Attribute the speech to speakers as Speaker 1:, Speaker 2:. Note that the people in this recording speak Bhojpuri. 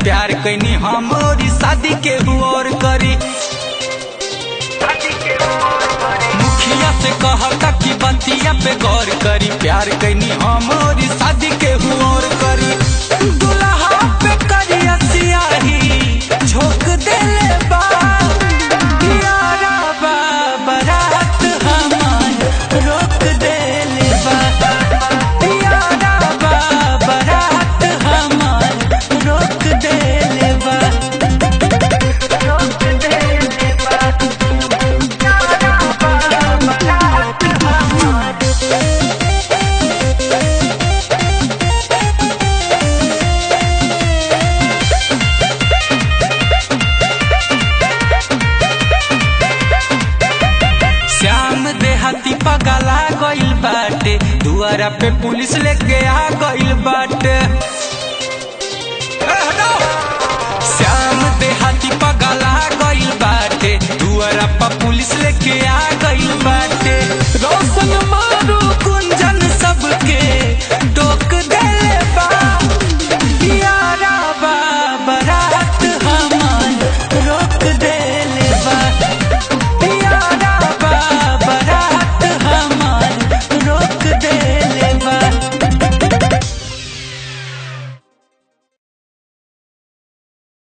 Speaker 1: प्यार कैनी हम और शादी के और करी। मुखिया से कहता कि बतिया पे गौर करी, प्यार कैनी हम और शादी के और करी। दुल्हा पे करिया सियाही झोंक देले बा, यारा बा बारात हमार रोक देले बा, यारा बा बारात हमार रोक देले बा, रोक देले बा, यारा बा बारात हमार। श्याम देहाती पगला गइल बाटे, दुआरा पे पुलिस लेके आ गइल बाटे। श्याम देहाती पगला